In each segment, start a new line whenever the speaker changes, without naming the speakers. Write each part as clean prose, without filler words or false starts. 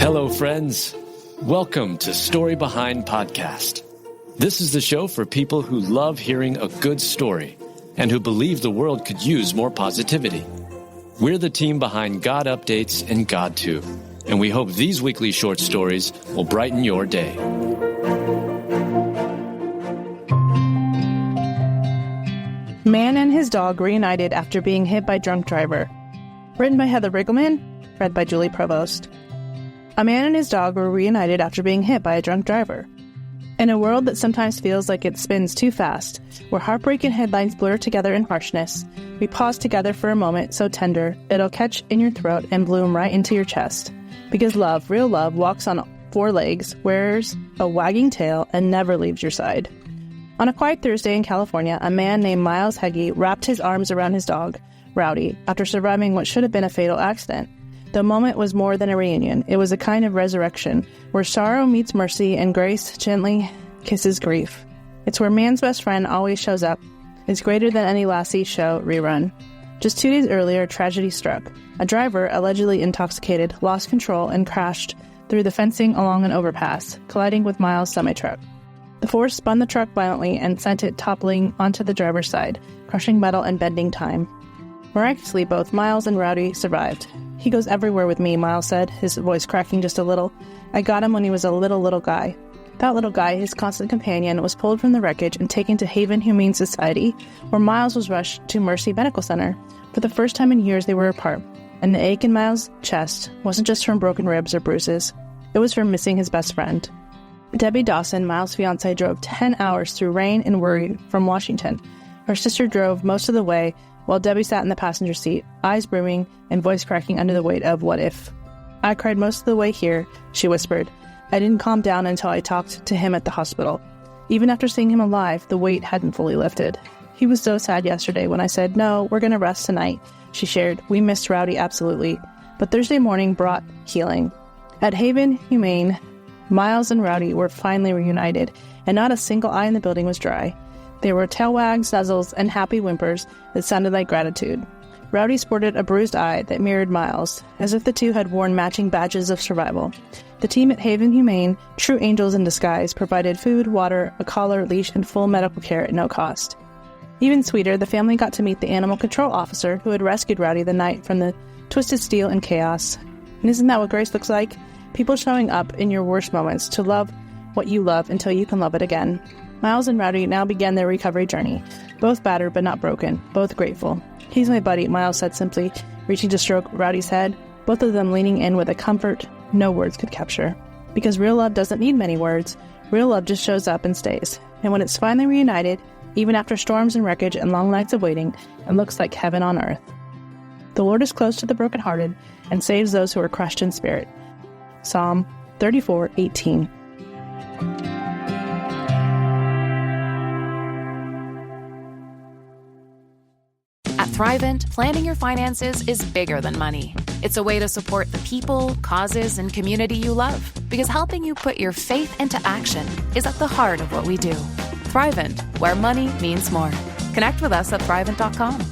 Hello, friends. Welcome to Story Behind Podcast. This is the show for people who love hearing a good story and who believe the world could use more positivity. We're the team behind GodUpdates and GodTube, and we hope these weekly short stories will brighten your day.
Man and his dog reunited after being hit by drunk driver. Written by Heather Riggleman, read by Julie Provost. A man and his dog were reunited after being hit by a drunk driver. In a world that sometimes feels like it spins too fast, where heartbreak and headlines blur together in harshness, we pause together for a moment so tender it'll catch in your throat and bloom right into your chest. Because love, real love, walks on 4 legs, wears a wagging tail, and never leaves your side. On a quiet Thursday in California, a man named Miles Heggie wrapped his arms around his dog, Rowdy, after surviving what should have been a fatal accident. The moment was more than a reunion. It was a kind of resurrection, where sorrow meets mercy and grace gently kisses grief. It's where man's best friend always shows up. It's greater than any Lassie show rerun. Just 2 days earlier, tragedy struck. A driver, allegedly intoxicated, lost control and crashed through the fencing along an overpass, colliding with Miles' semi-truck. The force spun the truck violently and sent it toppling onto the driver's side, crushing metal and bending time. Miraculously, both Miles and Rowdy survived. "He goes everywhere with me," Miles said, his voice cracking just a little. "I got him when he was a little guy." That little guy, his constant companion, was pulled from the wreckage and taken to Haven Humane Society, where Miles was rushed to Mercy Medical Center. For the first time in years, they were apart, and the ache in Miles' chest wasn't just from broken ribs or bruises. It was from missing his best friend. Debbie Dawson, Miles' fiancée, drove 10 hours through rain and worry from Washington. Her sister drove most of the way, while Debbie sat in the passenger seat, eyes brimming and voice cracking under the weight of what if. "I cried most of the way here," she whispered. "I didn't calm down until I talked to him at the hospital. Even after seeing him alive, the weight hadn't fully lifted. He was so sad yesterday when I said, 'No, we're going to rest tonight,'" she shared. "We missed Rowdy, absolutely." But Thursday morning brought healing. At Haven Humane, Miles and Rowdy were finally reunited, and not a single eye in the building was dry. There were tail wags, nuzzles, and happy whimpers that sounded like gratitude. Rowdy sported a bruised eye that mirrored Miles, as if the two had worn matching badges of survival. The team at Haven Humane, true angels in disguise, provided food, water, a collar, leash, and full medical care at no cost. Even sweeter, the family got to meet the animal control officer who had rescued Rowdy the night from the twisted steel and chaos. And isn't that what grace looks like? People showing up in your worst moments to love what you love until you can love it again. Miles and Rowdy now began their recovery journey, both battered but not broken, both grateful. "He's my buddy," Miles said simply, reaching to stroke Rowdy's head, both of them leaning in with a comfort no words could capture. Because real love doesn't need many words. Real love just shows up and stays. And when it's finally reunited, even after storms and wreckage and long nights of waiting, it looks like heaven on earth. The Lord is close to the brokenhearted and saves those who are crushed in spirit. Psalm 34:18.
At Thrivent, planning your finances is bigger than money. It's a way to support the people, causes, and community you love. Because helping you put your faith into action is at the heart of what we do. Thrivent, where money means more. Connect with us at Thrivent.com.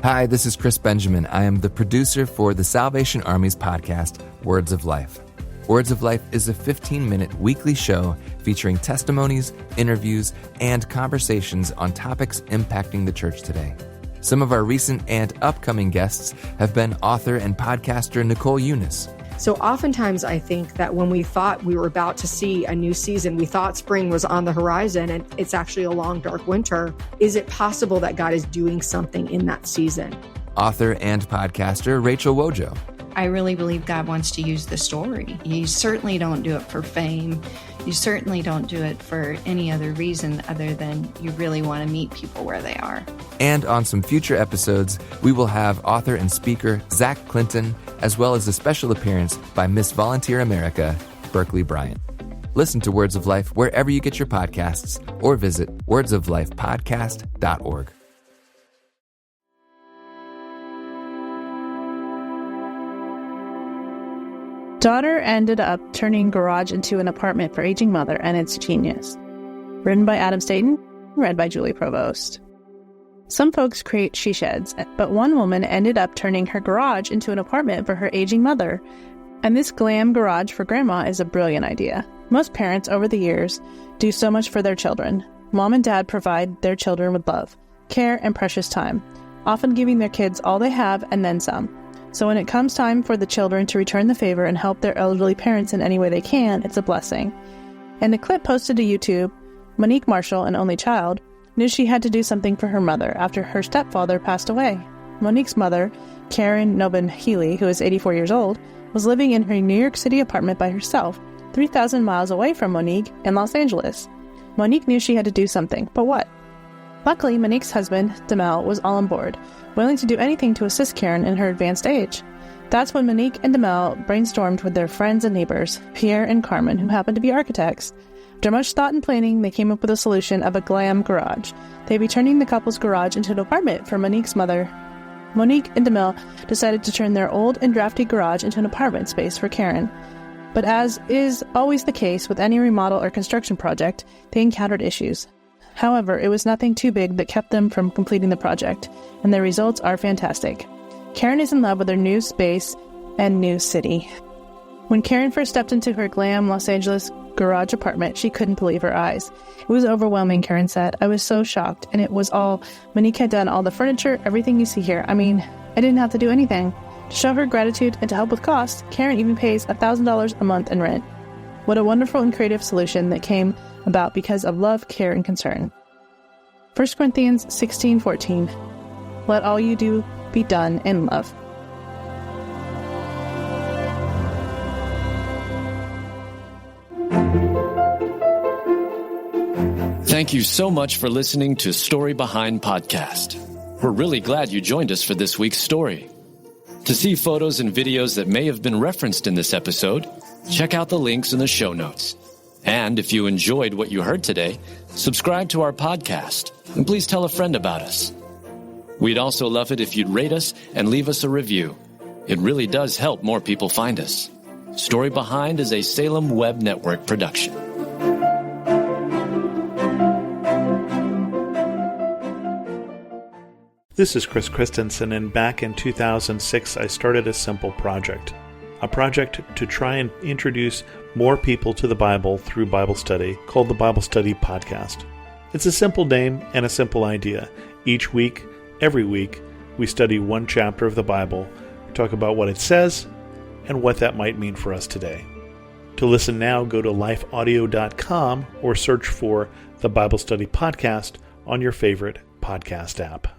Hi, this is Chris Benjamin. I am the producer for the Salvation Army's podcast, Words of Life. Words of Life is a 15-minute weekly show featuring testimonies, interviews, and conversations on topics impacting the church today. Some of our recent and upcoming guests have been author and podcaster Nicole Eunice.
So oftentimes I think that when we thought we were about to see a new season, we thought spring was on the horizon and it's actually a long, dark winter. Is it possible that God is doing something in that season?
Author and podcaster Rachel Wojo.
I really believe God wants to use the story. You certainly don't do it for fame. You certainly don't do it for any other reason other than you really want to meet people where they are.
And on some future episodes, we will have author and speaker Zach Clinton, as well as a special appearance by Miss Volunteer America, Berkeley Bryant. Listen to Words of Life wherever you get your podcasts or visit wordsoflifepodcast.org.
Daughter ended up turning garage into an apartment for aging mother, and it's genius. Written by Adam Staten, read by Julie Provost. Some folks create she sheds, but one woman ended up turning her garage into an apartment for her aging mother. And this glam garage for grandma is a brilliant idea. Most parents over the years do so much for their children. Mom and dad provide their children with love, care, and precious time, often giving their kids all they have and then some. So when it comes time for the children to return the favor and help their elderly parents in any way they can, it's a blessing. In a clip posted to YouTube, Monique Marshall, an only child, knew she had to do something for her mother after her stepfather passed away. Monique's mother, Karen Nobin Healy, who is 84 years old, was living in her New York City apartment by herself, 3,000 miles away from Monique in Los Angeles. Monique knew she had to do something, but what? Luckily, Monique's husband, Demel, was all on board, willing to do anything to assist Karen in her advanced age. That's when Monique and Demel brainstormed with their friends and neighbors, Pierre and Carmen, who happened to be architects. After much thought and planning, they came up with a solution of a glam garage. They'd be turning the couple's garage into an apartment for Monique's mother. Monique and Demel decided to turn their old and drafty garage into an apartment space for Karen. But as is always the case with any remodel or construction project, they encountered issues. However, it was nothing too big that kept them from completing the project, and the results are fantastic. Karen is in love with her new space and new city. When Karen first stepped into her glam Los Angeles garage apartment, she couldn't believe her eyes. It was overwhelming, Karen said. I was so shocked, and it was all Monique had done, all the furniture, everything you see here. I mean, I didn't have to do anything. To show her gratitude and to help with costs, Karen even pays $1,000 a month in rent. What a wonderful and creative solution that came about because of love, care, and concern. 1 Corinthians 16:14. Let all you do be done in love.
Thank you so much for listening to Story Behind Podcast. We're really glad you joined us for this week's story. To see photos and videos that may have been referenced in this episode, check out the links in the show notes. And if you enjoyed what you heard today, subscribe to our podcast, and please tell a friend about us. We'd also love it if you'd rate us and leave us a review. It really does help more people find us. Story Behind is a Salem Web Network production.
This is Chris Christensen, and back in 2006, I started a simple project. A project to try and introduce more people to the Bible through Bible study called the Bible Study Podcast. It's a simple name and a simple idea. Each week, every week, we study one chapter of the Bible, talk about what it says, and what that might mean for us today. To listen now, go to lifeaudio.com or search for the Bible Study Podcast on your favorite podcast app.